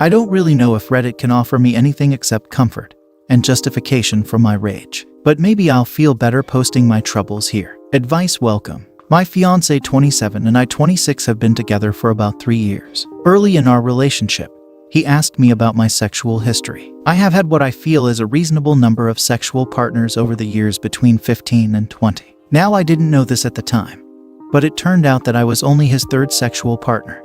I don't really know if Reddit can offer me anything except comfort and justification for my rage. But maybe I'll feel better posting my troubles here. Advice welcome. My fiancé 27 and I 26 have been together for about 3 years. Early in our relationship, he asked me about my sexual history. I have had what I feel is a reasonable number of sexual partners over the years between 15 and 20. Now I didn't know this at the time, but it turned out that I was only his third sexual partner,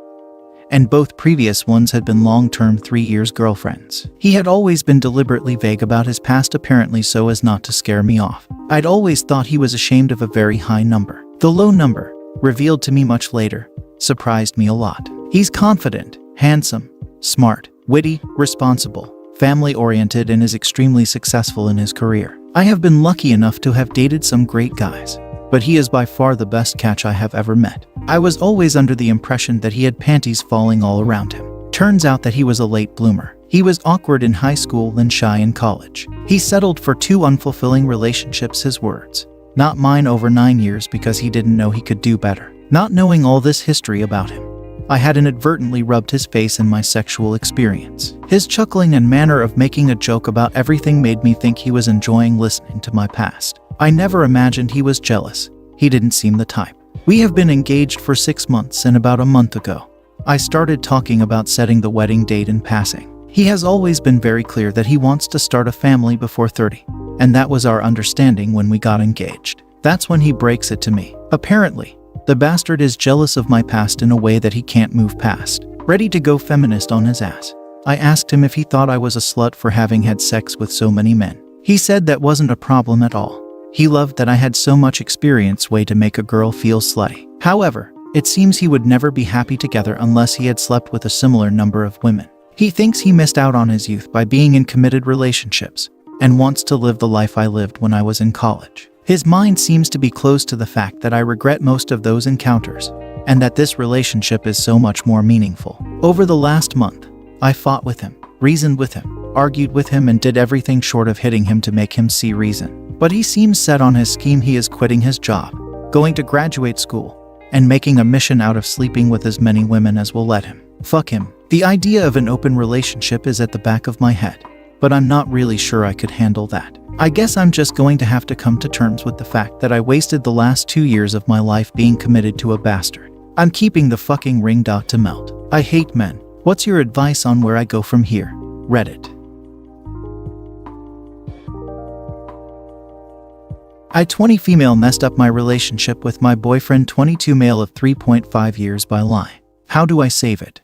and both previous ones had been long-term 3 years girlfriends. He had always been deliberately vague about his past, apparently so as not to scare me off. I'd always thought he was ashamed of a very high number. The low number, revealed to me much later, surprised me a lot. He's confident, handsome, smart, witty, responsible, family-oriented, and is extremely successful in his career. I have been lucky enough to have dated some great guys, but he is by far the best catch I have ever met. I was always under the impression that he had panties falling all around him. Turns out that he was a late bloomer. He was awkward in high school and shy in college. He settled for 2 unfulfilling relationships, his words, not mine, over 9 years because he didn't know he could do better. Not knowing all this history about him, I had inadvertently rubbed his face in my sexual experience. His chuckling and manner of making a joke about everything made me think he was enjoying listening to my past. I never imagined he was jealous. He didn't seem the type. We have been engaged for 6 months, and about a month ago, I started talking about setting the wedding date in passing. He has always been very clear that he wants to start a family before 30, and that was our understanding when we got engaged. That's when he breaks it to me. Apparently, the bastard is jealous of my past in a way that he can't move past. Ready to go feminist on his ass, I asked him if he thought I was a slut for having had sex with so many men. He said that wasn't a problem at all. He loved that I had so much experience, way to make a girl feel slutty. However, it seems he would never be happy together unless he had slept with a similar number of women. He thinks he missed out on his youth by being in committed relationships and wants to live the life I lived when I was in college. His mind seems to be closed to the fact that I regret most of those encounters and that this relationship is so much more meaningful. Over the last month, I fought with him, reasoned with him, argued with him, and did everything short of hitting him to make him see reason. But he seems set on his scheme. He is quitting his job, going to graduate school, and making a mission out of sleeping with as many women as will let him. Fuck him. The idea of an open relationship is at the back of my head, but I'm not really sure I could handle that. I guess I'm just going to have to come to terms with the fact that I wasted the last 2 years of my life being committed to a bastard. I'm keeping the fucking ring dot to melt. I hate men. What's your advice on where I go from here? Reddit. I 20 female messed up my relationship with my boyfriend 22 male of 3.5 years by lie. How do I save it?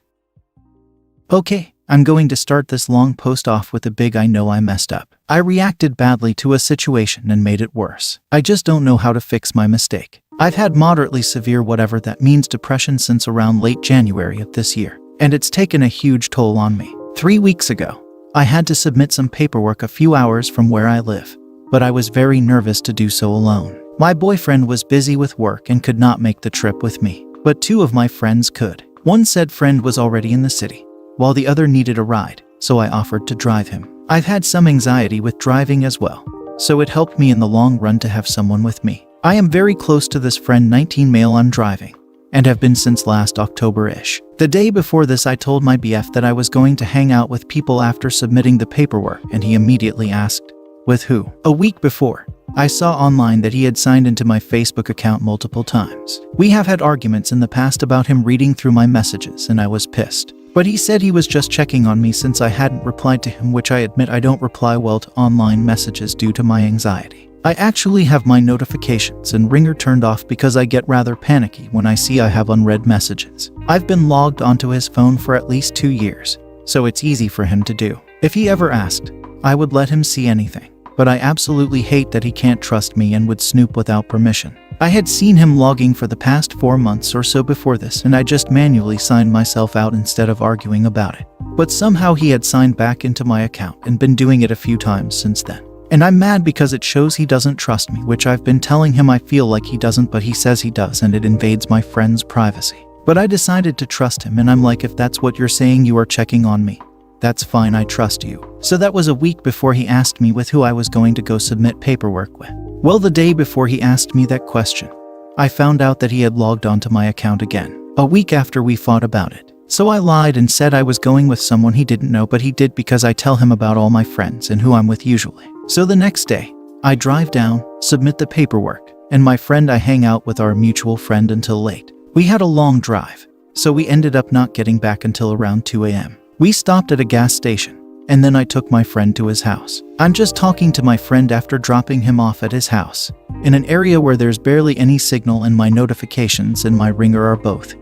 Okay, I'm going to start this long post off with a big I know I messed up. I reacted badly to a situation and made it worse. I just don't know how to fix my mistake. I've had moderately severe, whatever that means, depression since around late January of this year, and it's taken a huge toll on me. 3 weeks ago, I had to submit some paperwork a few hours from where I live, but I was very nervous to do so alone. My boyfriend was busy with work and could not make the trip with me, but 2 of my friends could. One said friend was already in the city, while the other needed a ride, so I offered to drive him. I've had some anxiety with driving as well, so it helped me in the long run to have someone with me. I am very close to this friend 19 male I'm driving, and have been since last October-ish. The day before this, I told my BF that I was going to hang out with people after submitting the paperwork, and he immediately asked, with who? A week before, I saw online that he had signed into my Facebook account multiple times. We have had arguments in the past about him reading through my messages, and I was pissed. But he said he was just checking on me since I hadn't replied to him, which I admit I don't reply well to online messages due to my anxiety. I actually have my notifications and ringer turned off because I get rather panicky when I see I have unread messages. I've been logged onto his phone for at least 2 years, so it's easy for him to do. If he ever asked, I would let him see anything. But I absolutely hate that he can't trust me and would snoop without permission. I had seen him logging for the past 4 months or so before this, and I just manually signed myself out instead of arguing about it. But somehow he had signed back into my account and been doing it a few times since then. And I'm mad because it shows he doesn't trust me, which I've been telling him I feel like he doesn't, but he says he does, and it invades my friend's privacy. But I decided to trust him, and I'm like, if that's what you're saying, you are checking on me. That's fine, I trust you. So that was a week before he asked me with who I was going to go submit paperwork with. Well, the day before he asked me that question, I found out that he had logged onto my account again. A week after we fought about it. So I lied and said I was going with someone he didn't know, but he did because I tell him about all my friends and who I'm with usually. So the next day, I drive down, submit the paperwork, and my friend I hang out with our mutual friend until late. We had a long drive, so we ended up not getting back until around 2 a.m. We stopped at a gas station, and then I took my friend to his house. I'm just talking to my friend after dropping him off at his house, in an area where there's barely any signal, and my notifications and my ringer are both,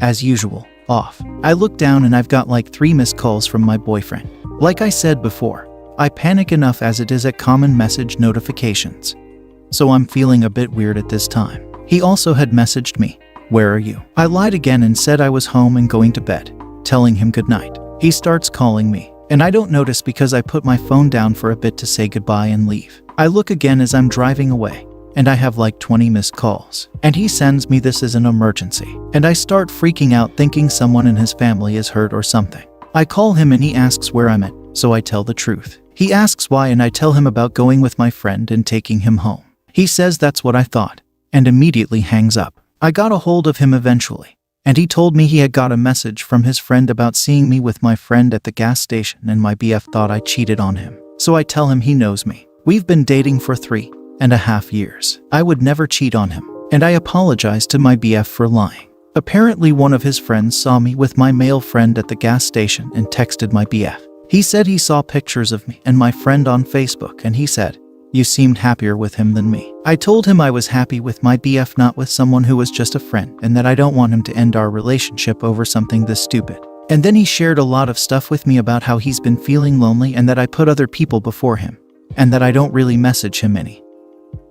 as usual, off. I look down and I've got like 3 missed calls from my boyfriend. Like I said before, I panic enough as it is at common message notifications, so I'm feeling a bit weird at this time. He also had messaged me, "Where are you?" I lied again and said I was home and going to bed, telling him goodnight. He starts calling me, and I don't notice because I put my phone down for a bit to say goodbye and leave. I look again as I'm driving away, and I have like 20 missed calls. And he sends me this as an emergency, and I start freaking out thinking someone in his family is hurt or something. I call him and he asks where I'm at, so I tell the truth. He asks why, and I tell him about going with my friend and taking him home. He says that's what I thought, and immediately hangs up. I got a hold of him eventually, and he told me he had got a message from his friend about seeing me with my friend at the gas station, and my BF thought I cheated on him. So I tell him he knows me. We've been dating for 3.5 years. I would never cheat on him, and I apologize to my BF for lying. Apparently one of his friends saw me with my male friend at the gas station and texted my BF. He said he saw pictures of me and my friend on Facebook, and he said, "You seemed happier with him than me." I told him I was happy with my BF, not with someone who was just a friend, and that I don't want him to end our relationship over something this stupid. And then he shared a lot of stuff with me about how he's been feeling lonely and that I put other people before him, and that I don't really message him any,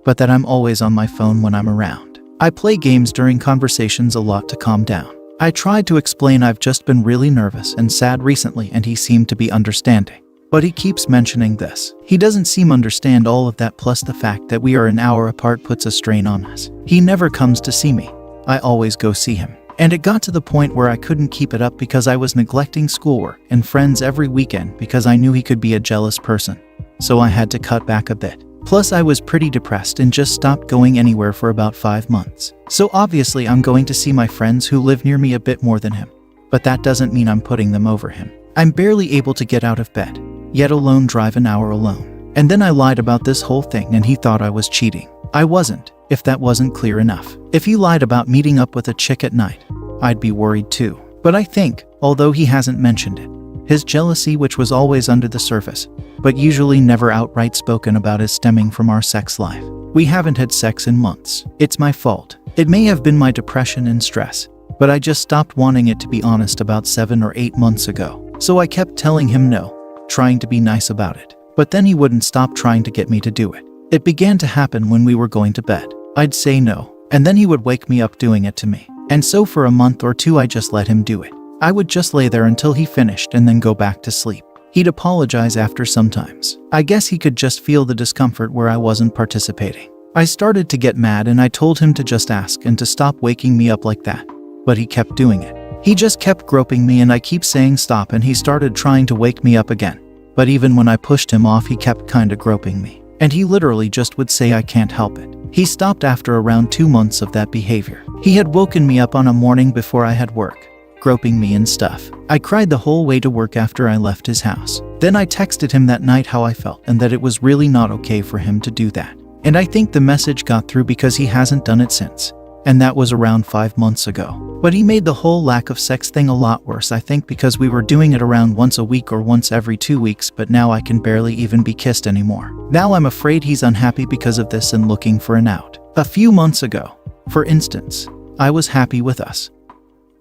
but that I'm always on my phone when I'm around. I play games during conversations a lot to calm down. I tried to explain I've just been really nervous and sad recently, and he seemed to be understanding. But he keeps mentioning this. He doesn't seem to understand all of that, plus the fact that we are an hour apart puts a strain on us. He never comes to see me. I always go see him. And it got to the point where I couldn't keep it up because I was neglecting schoolwork and friends every weekend because I knew he could be a jealous person. So I had to cut back a bit. Plus I was pretty depressed and just stopped going anywhere for about 5 months. So obviously I'm going to see my friends who live near me a bit more than him. But that doesn't mean I'm putting them over him. I'm barely able to get out of bed, yet alone drive an hour alone. And then I lied about this whole thing and he thought I was cheating. I wasn't, if that wasn't clear enough. If he lied about meeting up with a chick at night, I'd be worried too. But I think, although he hasn't mentioned it, his jealousy, which was always under the surface, but usually never outright spoken about, is stemming from our sex life. We haven't had sex in months. It's my fault. It may have been my depression and stress, but I just stopped wanting it, to be honest, about 7 or 8 months ago. So I kept telling him no, trying to be nice about it. But then he wouldn't stop trying to get me to do it. It began to happen when we were going to bed. I'd say no, and then he would wake me up doing it to me. And so for a month or 2 I just let him do it. I would just lay there until he finished and then go back to sleep. He'd apologize after sometimes. I guess he could just feel the discomfort where I wasn't participating. I started to get mad and I told him to just ask and to stop waking me up like that. But he kept doing it. He just kept groping me and I keep saying stop, and he started trying to wake me up again. But even when I pushed him off, he kept kinda groping me. And he literally just would say I can't help it. He stopped after around 2 months of that behavior. He had woken me up on a morning before I had work, groping me and stuff. I cried the whole way to work after I left his house. Then I texted him that night how I felt and that it was really not okay for him to do that. And I think the message got through because he hasn't done it since. And that was around 5 months ago. But he made the whole lack of sex thing a lot worse, I think because we were doing it around once a week or once every 2 weeks, but now I can barely even be kissed anymore. Now I'm afraid he's unhappy because of this and looking for an out. A few months ago, for instance, I was happy with us.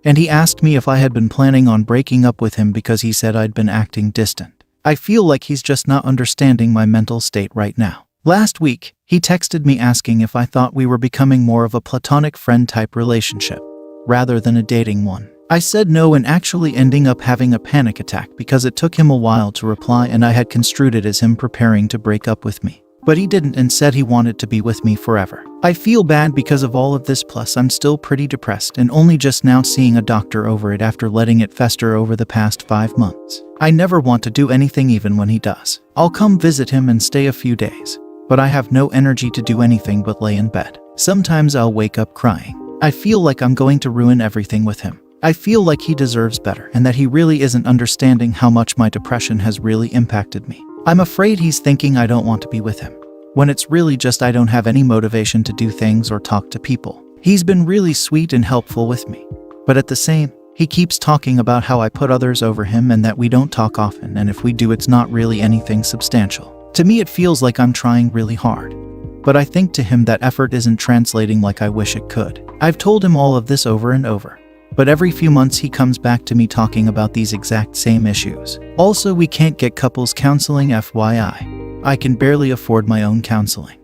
And he asked me if I had been planning on breaking up with him because he said I'd been acting distant. I feel like he's just not understanding my mental state right now. Last week, he texted me asking if I thought we were becoming more of a platonic friend type relationship, rather than a dating one. I said no, and actually ending up having a panic attack because it took him a while to reply and I had construed it as him preparing to break up with me. But he didn't and said he wanted to be with me forever. I feel bad because of all of this, plus I'm still pretty depressed and only just now seeing a doctor over it after letting it fester over the past 5 months. I never want to do anything even when he does. I'll come visit him and stay a few days, but I have no energy to do anything but lay in bed. Sometimes I'll wake up crying. I feel like I'm going to ruin everything with him. I feel like he deserves better and that he really isn't understanding how much my depression has really impacted me. I'm afraid he's thinking I don't want to be with him, when it's really just I don't have any motivation to do things or talk to people. He's been really sweet and helpful with me, but at the same, he keeps talking about how I put others over him and that we don't talk often, and if we do, it's not really anything substantial. To me, it feels like I'm trying really hard, but I think to him that effort isn't translating like I wish it could. I've told him all of this over and over, but every few months he comes back to me talking about these exact same issues. Also, we can't get couples counseling, FYI. I can barely afford my own counseling.